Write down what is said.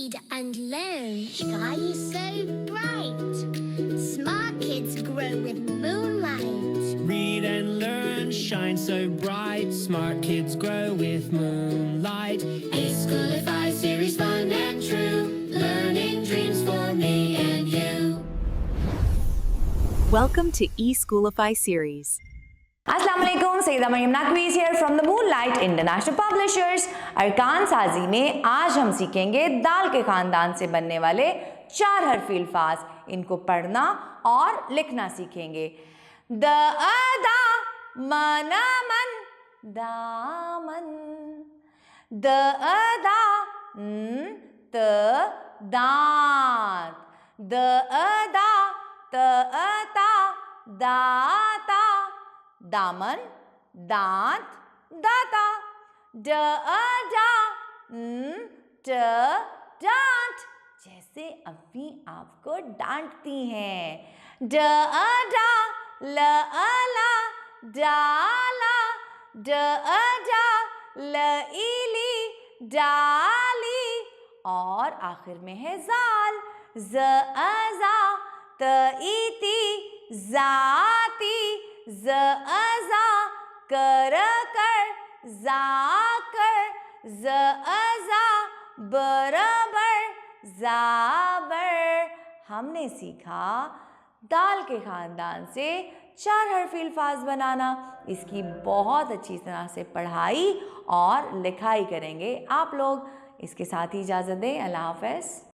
read and learn. Sky is so bright. Smart kids grow with moonlight. Read and learn, shine so bright. Smart kids grow with moonlight. E-Schoolify series, fun and true. Learning dreams for me and you. Welcome to E-Schoolify series. अस्सलाम वालेकुम, Saeeda Maryam Naqvi is here from the Moonlight International Publishers. अरकान साजी में आज हम सीखेंगे दाल के खानदान से बनने वाले 4 हरफी अल्फाज. इनको पढ़ना और लिखना सीखेंगे. द अदा मन मन दामन. द अदा त दांत. द अदा त अता दाता. दामन दांत दाता. ड अडा ट डांट. जैसे अम्मी आपको डांटती हैं. ड अडा ल अला डाला. ड अडा ल इली डाली. और आखिर में है जाल. ज अजा त इती जाती. ज अजा कर कर जाकर. ज अजा बराबर जाबर. हमने सीखा दाल के खानदान से 4 हरफी अल्फाज बनाना. इसकी बहुत अच्छी तरह से पढ़ाई और लिखाई करेंगे आप लोग. इसके साथ ही इजाज़त दें. अल्लाह हाफ़िज़.